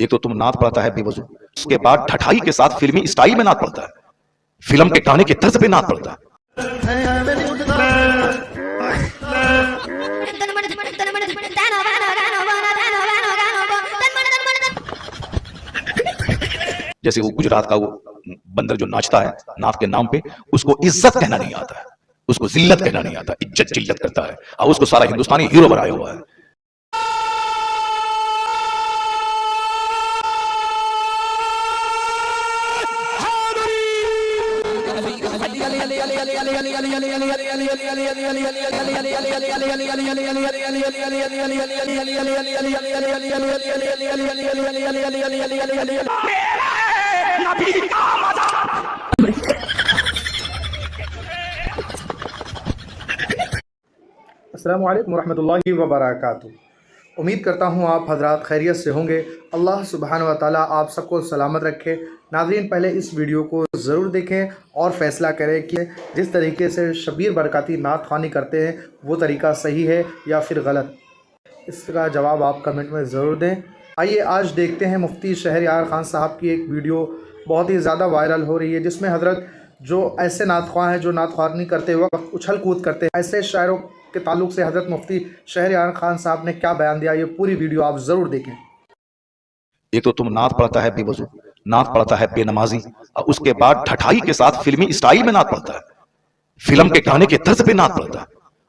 ایک تو تم نعت پڑھتا ہے بے وضو، اس کے بعد ٹھٹائی کے ساتھ فلمی اسٹائل میں نعت پڑھتا ہے، فلم کے گانے کے طرز پہ نعت پڑھتا ہے۔ جیسے وہ گجرات کا وہ بندر جو ناچتا ہے نعت کے نام پہ، اس کو عزت کہنا نہیں آتا ہے، اس کو ذلت کہنا نہیں آتا، عزت جلت کرتا ہے، اور اس کو سارا ہندوستانی ہیرو بنایا ہوا ہے۔ السلام علیکم ورحمۃ اللہ وبرکاتہ۔ امید کرتا ہوں آپ حضرات خیریت سے ہوں گے۔ اللہ سبحانہ و تعالیٰ آپ سب کو سلامت رکھے۔ ناظرین، پہلے اس ویڈیو کو ضرور دیکھیں اور فیصلہ کریں کہ جس طریقے سے شبیر برکاتی نعت خوانی کرتے ہیں وہ طریقہ صحیح ہے یا پھر غلط۔ اس کا جواب آپ کمنٹ میں ضرور دیں۔ آئیے آج دیکھتے ہیں مفتی شہریار خان صاحب کی ایک ویڈیو بہت ہی زیادہ وائرل ہو رہی ہے، جس میں حضرت جو ایسے نعت خواں ہیں جو نعت خوانی کرتے وقت اچھل کود کرتے ہیں، ایسے شاعروں کے تعلق سے حضرت مفتی شہریار خان صاحب نے کیا بیان دیا، یہ پوری ویڈیو آپ ضرور دیکھیں۔ ایک تو تم نعت پڑھتا ہے بے وضو، نعت پڑھتا ہے بے نمازی، اور اس کے بعد ٹھٹائی کے ساتھ فلمی اسٹائل میں نعت پڑھتا ہے، فلم کے گانے کے طرز پہ نعت پڑھتا ہے،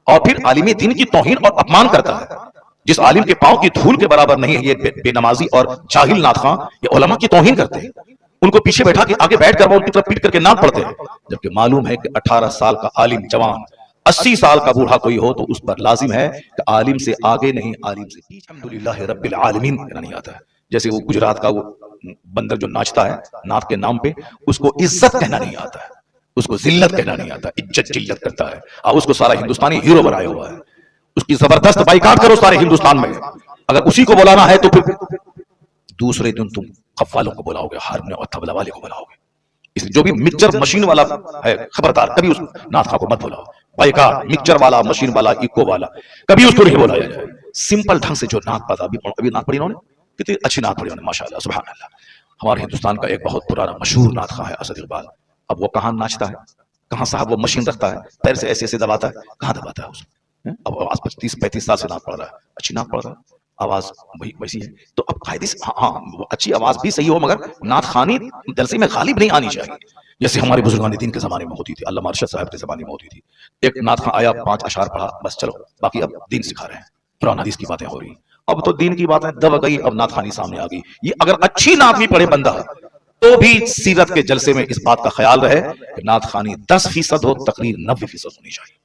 اور پھر عالم دین کی توہین اور اپمان کرتا ہے۔ جس عالم کے پاؤں کی دھول کے برابر نہیں ہے یہ بے نمازی اور جاہل نعت خواں، یہ علماء کی توہین کرتے ہیں، ان کو پیچھے بیٹھا کے آگے بیٹھ کر وہ ان کی طرف پیٹ کر کے نعت پڑھتے ہیں، جبکہ معلوم ہے کہ 18 سال کا عالم جوان 80 سال کا بوڑھا کوئی ہو تو اس پر لازم ہے کہ عالم سے آگے نہیں عالم سے پیچھے الحمدللہ رب العالمین کہنا نہیں آتا ہے۔ جیسے وہ گجرات کا وہ بندر جو ناچتا ہے نعت کے نام پہ، اس کو عزت کہنا نہیں آتا ہے، اس کو ذلت کہنا نہیں آتا، عزت جلت کرتا ہے، اور اس کو سارا ہندوستانی ہیرو بنایا ہوا ہے۔ اس کی زبردست بائیکاٹ کرو سارے ہندوستان میں۔ اگر اسی کو بلانا ہے تو پھر دوسرے دن تم قوالوں کو بلاؤ گے، ہارمونیم اور طبلہ والے کو بلاؤ گے۔ اس لیے جو بھی مکسچر مشین والا ہے خبردار کبھی اس نعت خواں کو مت بلاؤ۔ بائیکاٹ، مکسچر والا، مشین والا، ایکو والا، کبھی اس کو نہیں بلایا جائے۔ سمپل ڈھنگ سے جو نعت پڑھا، ابھی نعت پڑھی انہوں نے، کتنی اچھی نعت پڑھی انہوں نے، ماشاءاللہ سبحان اللہ۔ ہمارے ہندوستان کا ایک بہت پرانا مشہور نعت خواں ہے اسد اقبال۔ اب وہ کہاں ناچتا ہے، کہاں صاحب وہ مشین رکھتا ہے، پیر سے ایسے ایسے دباتا ہے، کہاں دباتا ہے اس کو؟ اب آواز 30-35 سال سے نعت پڑھ رہا ہے، اچھی نعت پڑھ رہا ہے، آواز وہی ویسی ہے، تو اب قاعدے سے ہاں اچھی آواز بھی صحیح ہو، مگر نعت خوانی جلسے میں غالب نہیں آنی چاہیے، جیسے ہمارے بزرگان دین کے زمانے میں ہوتی تھی، علامہ ارشد صاحب کے زمانے میں ہوتی تھی۔ ایک نعت خواں آیا، 5 اشعار پڑھا، بس چلو باقی اب دین سکھا رہے ہیں، قرآن حدیث کی باتیں ہو رہی ہیں۔ اب تو دین کی باتیں دب گئی، اب نعت خوانی سامنے آ گئی۔ یہ اگر اچھی نعت بھی پڑھے بندہ تو بھی سیرت کے جلسے میں اس بات کا خیال رہے کہ نعت خوانی 10% ہو، تقریر 90% ہونی چاہیے۔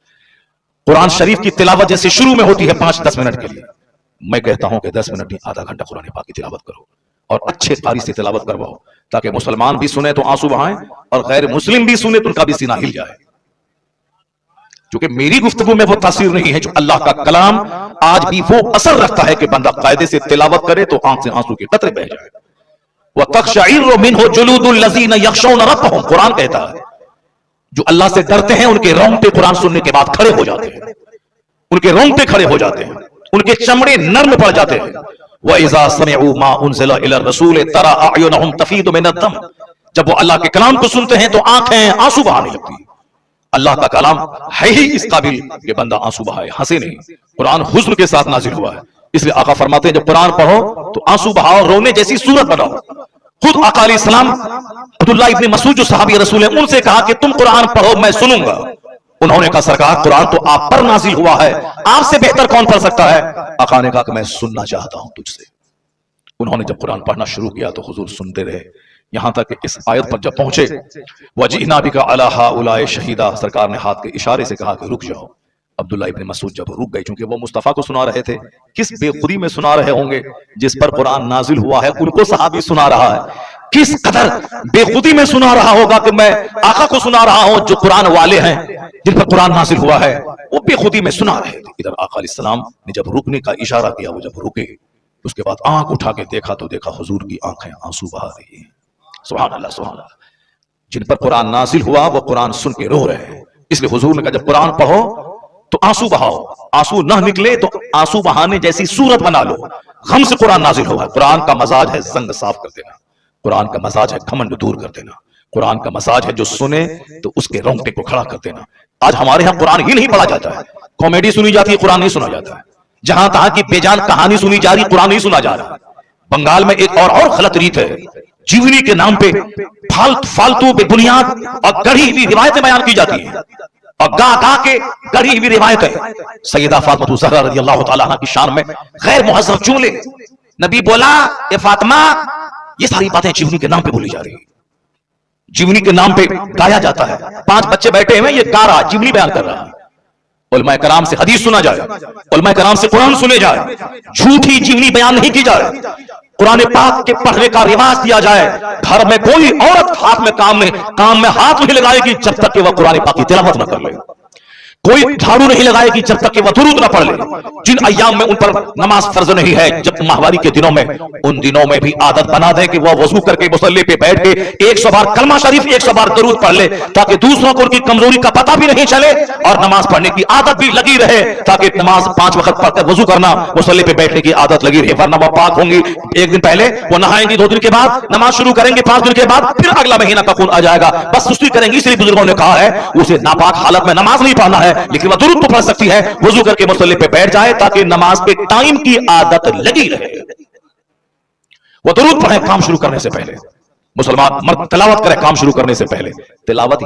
قرآن شریف کی تلاوت جیسے شروع میں ہوتی ہے 5-10 منٹ کے لیے، میں کہتا ہوں کہ 10 منٹ نہیں، آدھا گھنٹہ قرآن پاک کی تلاوت کرو، اور اچھے قاری سے تلاوت کرواؤ، تاکہ مسلمان بھی سنیں تو آنسو بہائیں، اور غیر مسلم بھی سنیں تو ان کا بھی سینہ ہل جائے۔ کیونکہ میری گفتگو میں وہ تاثیر نہیں ہے، جو اللہ کا کلام آج بھی وہ اثر رکھتا ہے کہ بندہ قاعدے سے تلاوت کرے تو آنکھ سے آنسو کے قطرے بہ جائے۔ وَتَقْشَعِرُّ مِنْهُ جُلُودُ الَّذِينَ يَخْشَوْنَ رَبَّهُمْ، قرآن کہتا ہے جو اللہ سے ڈرتے ہیں ان کے رونگٹے قرآن سننے کے بعد کھڑے ہو جاتے ہیں، ان کے رونگٹے کھڑے ہو جاتے ہیں، ان کے چمڑے نرم پڑ جاتے ہیں۔ وَإِذَا سَمِعُوا مَا أُنزِلَ إِلَى الرَّسُولِ تَرَىٰ أَعْيُنَهُمْ تَفِيضُ مِنَ الدَّمْعِ، جب وہ اللہ کے کلام کو سنتے ہیں تو آنکھیں آنسو بہانے لگتی ہیں۔ اللہ کا کلام ہے ہی اس قابل کہ بندہ آنسو بہائے، ہنسے نہیں۔ قرآن حزن کے ساتھ نازل ہوا ہے، اس لیے آقا فرماتے ہیں جب قرآن پڑھو تو آنسو بہاؤ، رونے جیسی صورت بناؤ۔ خود آقا علیہ السلام عبداللہ ابن مسعود جو صحابی رسول ہیں، ان سے کہا کہ تم قرآن پڑھو میں سنوں گا۔ انہوں نے کہا سرکار قرآن تو آپ پر نازل ہوا ہے، آپ سے بہتر کون پڑھ سکتا ہے؟ آقا نے کہا کہ میں سننا چاہتا ہوں تجھ سے۔ انہوں نے جب قرآن پڑھنا شروع کیا تو حضور سنتے رہے، یہاں تک کہ اس آیت پر جب پہنچے وَجِئْنَا بِكَ عَلَىٰ هَٰؤُلَاءِ شَهِيدًا، سرکار نے ہاتھ کے اشارے سے کہا کہ رک جاؤ۔ عبداللہ ابن مسعود جب رک گئے، چونکہ وہ مصطفیٰ کو سنا رہے تھے، کس بے خودی میں سنا رہے ہوں گے، جس پر قرآن نازل ہوا ہے ان کو صحابی سنا رہا ہے، کس قدر بے خودی میں سنا رہا ہوگا کہ میں آقا کو سنا رہا ہوں جو قرآن والے ہیں، جن پر قرآن نازل ہوا ہے، وہ بے خودی میں سنا رہے تھے۔ ادھر آقا علیہ السلام نے جب رکنے کا اشارہ کیا، وہ جب رکے، اس کے بعد آنکھ اٹھا کے دیکھا تو دیکھا حضور کی آنکھیں آنسو بہا رہی ہیں۔ سبحان اللہ سبحان اللہ، جن پر قرآن نازل ہوا وہ قرآن سن کے رو رہے ہیں۔ اس لیے حضور نے کہا جب قرآن پڑھو تو آنسو بہاؤ، آنسو نہ نکلے تو آنسو بہانے جیسی صورت بنا لو، غم سے قرآن نازل ہوا ہے۔ قرآن کا مزاج ہے زنگ صاف کر دینا، قرآن کا مزاج ہے گھمنڈ دور کر دینا، قرآن کا مزاج ہے جو سنے تو اس کے رونگٹے کو کھڑا کر دینا۔ آج ہمارے ہاں قرآن ہی نہیں پڑھا جاتا ہے، کامیڈی سنی جاتی ہے، قرآن نہیں سنا جاتا ہے۔ جہاں تہاں کی بے جان کہانی سنی جا رہی، قرآن نہیں سنا جا رہا۔ بنگال میں ایک اور غلط ریت ہے، جیونی کے نام پہ فالتو بے بنیاد اور گڑھی ہوئی روایتیں بیان کی جاتی ہیں، اور گا کے گڑھی ہوئی روایت ہے۔ سیدہ فاطمہ الزہرا رضی اللہ تعالیٰ عنہ کی شان میں غیر مہذب جملے، نبی بولا اے فاطمہ، یہ ساری باتیں جیونی کے نام پہ بولی جا رہی ہیں، جیونی کے نام پہ گایا جاتا ہے۔ 5 بچے بیٹھے ہوئے، یہ گا رہا، جیونی بیان کر رہا ہے۔ علماء کرام سے حدیث سنا جائے، علماء کرام سے قرآن سنے جائے، جھوٹی جیونی بیان نہیں کی جائے، قرآن پاک کے پڑھنے کا رواج دیا جائے۔ گھر میں کوئی عورت ہاتھ میں کام میں ہاتھ نہیں لگائے گی جب تک کہ وہ قرآن پاک کی تلاوت نہ کر لے، کوئی جھاڑو نہیں لگائے گی جب تک کہ وہ درود نہ پڑھ لے۔ جن ایام میں ان پر نماز فرض نہیں ہے، جب ماہواری کے دنوں میں، ان دنوں میں بھی عادت بنا دیں کہ وہ وضو کر کے مصلی پہ بیٹھ کے 100 بار کلمہ شریف 100 بار درود پڑھ لے، تاکہ دوسروں کو ان کی کمزوری کا پتہ بھی نہیں چلے اور نماز پڑھنے کی عادت بھی لگی رہے، تاکہ نماز 5 وقت پڑھ کر وضو کرنا، مصلی پہ بیٹھنے کی عادت لگی رہے۔ ورنہ وہ پاک ہوں گی، 1 دن پہلے وہ نہائیں گی، 2 دن کے بعد نماز شروع کریں گے، 5 دن کے بعد پھر اگلا مہینہ کا خون آ جائے گا، بس سستی کریں گی۔ اس لیے بزرگوں نے کہا ہے اسے ناپاک حالت میں نماز نہیں پڑھنا ہے، لیکن وہ درود پڑھ سکتی ہے، وضو کر کے مصلی پہ بیٹھ جائے تاکہ نماز پہ ٹائم کی عادت لگی رہے۔ وہ درود پڑھے کام شروع کرنے سے پہلے، مسلمان مرد تلاوت کرے کام شروع کرنے سے پہلے، تلاوت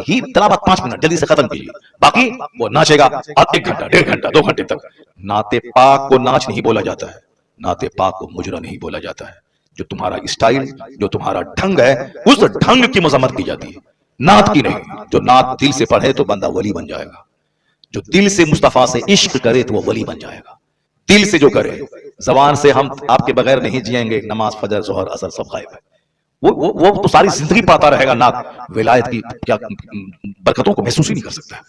5 منٹ جلدی سے ختم کیجیے، باقی وہ ناچے گا 1 گھنٹہ 1.5 گھنٹہ 2 گھنٹے تک۔ نعت پاک کو ناچ نہیں بولا جاتا ہے، نعت پاک کو مجرا نہیں بولا جاتا ہے۔ جو تمہارا اسٹائل، جو تمہارا ڈھنگ ہے، اس ڈھنگ کی مذمت کی جاتی ہے، نعت کی نہیں۔ جو نعت دل سے پڑھے تو بندہ ولی بن جائے گا، جو دل سے مصطفیٰ سے عشق کرے تو وہ ولی بن جائے گا۔ دل سے جو کرے، زبان سے ہم آپ کے بغیر نہیں جئیں گے، نماز فجر ظہر عصر سب غائب ہے، وہ تو ساری زندگی پاتا رہے گا نعت، ولایت کی کیا برکتوں کو محسوس ہی نہیں کر سکتا ہے۔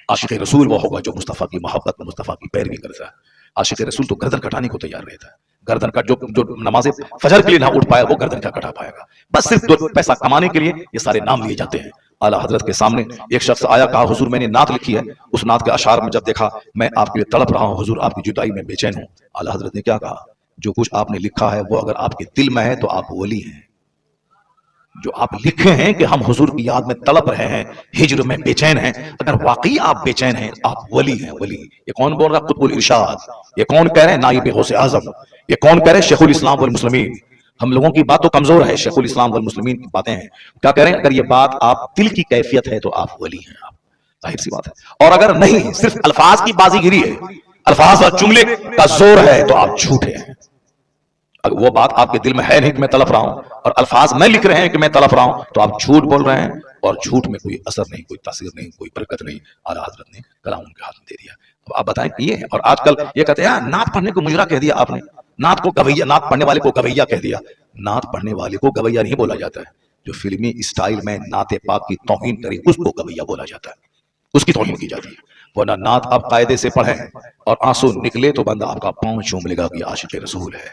عاشق رسول وہ ہوگا جو مصطفیٰ کی محبت، مصطفیٰ کی پیروی کرتا ہے۔ عاشق رسول تو گردن کٹانے کو تیار رہتا ہے، گردن کا جو نماز فجر کے لیے نہ اٹھ پائے وہ گردن کا کٹا پائے گا، بس صرف 2 پیسہ کمانے کے لیے یہ سارے نام لیے جاتے ہیں۔ اعلیٰ حضرت کے سامنے ایک شخص آیا، کہا حضور میں نے نعت لکھی ہے، اس نعت کے اشعار میں جب دیکھا میں آپ کے لیے تڑپ رہا ہوں حضور، آپ کی جدائی میں بے چین ہوں۔ اعلیٰ حضرت نے کیا کہا؟ جو کچھ آپ نے لکھا ہے وہ اگر آپ کے دل میں ہے تو آپ ولی ہیں۔ جو آپ لکھے ہیں کہ ہم حضور کی یاد میں تڑپ رہے ہیں، ہجر میں بے چین ہیں، اگر واقعی آپ بے چین ہیں آپ ولی ہیں، ولی۔ یہ کون بول رہا؟ قطب الارشاد۔ یہ کون کہہ رہے ہیں؟ نائب غوث اعظم۔ یہ کون کہہ رہے ہیں؟ شیخ الاسلام والمسلمین۔ ہم لوگوں کی بات تو کمزور ہے، شیخ الاسلام والمسلمین کی باتیں ہیں۔ کیا کہہ رہے ہیں؟ اگر یہ بات آپ دل کی کیفیت ہے تو آپ ولی ہیں، آپ ظاہر سی بات ہے۔ اور اگر نہیں، صرف الفاظ کی بازی گیری ہے، الفاظ اور جملے کا زور ہے تو آپ جھوٹے ہیں۔ اگر وہ بات آپ کے دل میں ہے نہیں کہ میں تڑپ رہا ہوں، اور الفاظ میں لکھ رہے ہیں کہ میں تڑپ رہا ہوں، تو آپ جھوٹ بول رہے ہیں، اور جھوٹ میں کوئی اثر نہیں، کوئی تاثیر نہیں، کوئی برکت نہیں۔ اعلیٰ حضرت نے کلام ان کے ہاتھ میں دے دیا۔ اب آپ بتائیں کہ یہ ہے، اور آج کل یہ کہتے ہیں نعت پڑھنے کو مجرا کہہ دیا آپ نے، نعت کو گویا، نعت پڑھنے والے کو گویا کہہ دیا۔ نعت پڑھنے والے کو گویا نہیں بولا جاتا ہے، جو فلمی اسٹائل میں نعت پاک کی توہین کرے اس کو گویا بولا جاتا ہے، اس کی توہین کی جاتی ہے۔ ورنہ نعت آپ قاعدے سے پڑھیں اور آنسو نکلے تو بندہ آپ کا پاؤں چوم لے گا کہ عاشق رسول ہے۔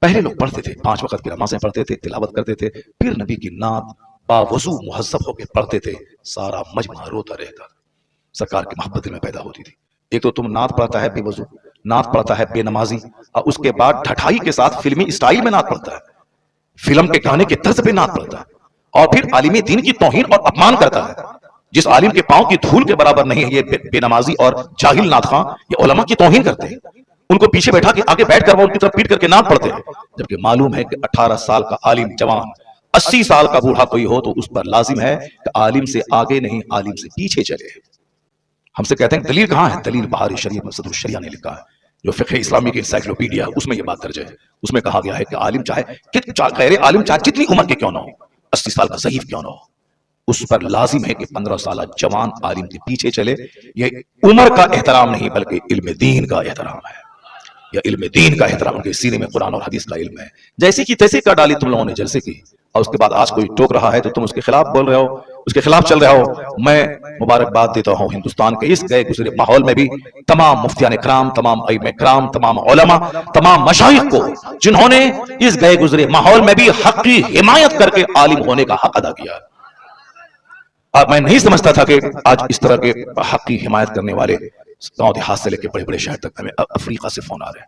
پہلے لوگ پڑھتے تھے، 5 وقت کی نمازیں پڑھتے تھے، تلاوت کرتے تھے، پھر نبی کی نعت باوضو مہذب ہو کے پڑھتے تھے، سارا مجمع روتا رہتا، سرکار کی محبت دل میں پیدا ہوتی تھی۔ ایک تو تم نعت پڑھتا ہے بے وضو، نعت پڑھتا ہے بے نمازی، اور اس کے بعد ڈھٹائی کے ساتھ فلمی اسٹائل میں نعت پڑھتا ہے، فلم کے گانے کے طرز پہ نعت پڑھتا ہے، اور پھر عالم دین کی توہین اور اپمان کرتا ہے۔ جس عالم کے پاؤں کی دھول کے برابر نہیں ہے یہ بے نمازی اور جاہل نعت خواں، یہ علماء کی توہین کرتے ہیں، ان کو پیچھے بیٹھا کے آگے بیٹھ کر وہ ان کی طرف پیٹ کر کے نعت پڑھتے ہیں، جبکہ معلوم ہے کہ 18 سال کا عالم جوان، 80 سال کا بوڑھا کوئی ہو تو اس پر لازم ہے کہ عالم سے آگے نہیں، عالم سے پیچھے چلے۔ ہم سے کہتے ہیں دلیل کہاں ہے؟ دلیل بہاری شریف میں صدر الشریعہ نے لکھا ہے، جو فقہ اسلامی کی انسائکلوپیڈیا ہے، اس میں یہ بات درج ہے۔ اس میں کہا گیا ہے کہ عالم چاہے غیر عالم چاہے جتنی عمر کے کیوں نہ ہو، 80 سال کا ضعیف کیوں نہ ہو، اس پر لازم ہے کہ 15 سالہ جوان عالم کے پیچھے چلے۔ یہ عمر کا احترام نہیں بلکہ علم دین کا احترام ہے، یا علم دین کا احترام، ان کے سینے میں قرآن اور حدیث کا علم ہے۔ جیسی کی تیسی کا ڈالی تم لوگوں نے جلسے کی، اور اس کے بعد آج کوئی ٹوک رہا ہے تو تم اس کے خلاف بول رہے ہو، اس کے خلاف چل رہے ہو۔ میں مبارکباد دیتا ہوں ہندوستان کے اس گئے گزرے ماحول میں بھی تمام مفتیان کرام، تمام ائمہ کرام، تمام علماء، تمام مشائخ کو، جنہوں نے اس گئے گزرے ماحول میں بھی حق کی حمایت کر کے عالم ہونے کا حق ادا کیا۔ میں نہیں سمجھتا تھا کہ آج اس طرح کے حق کی حمایت کرنے والے گاؤں دیہات سے لے کے بڑے بڑے شہر تک ہمیں افریقہ سے فون آ رہے ہیں،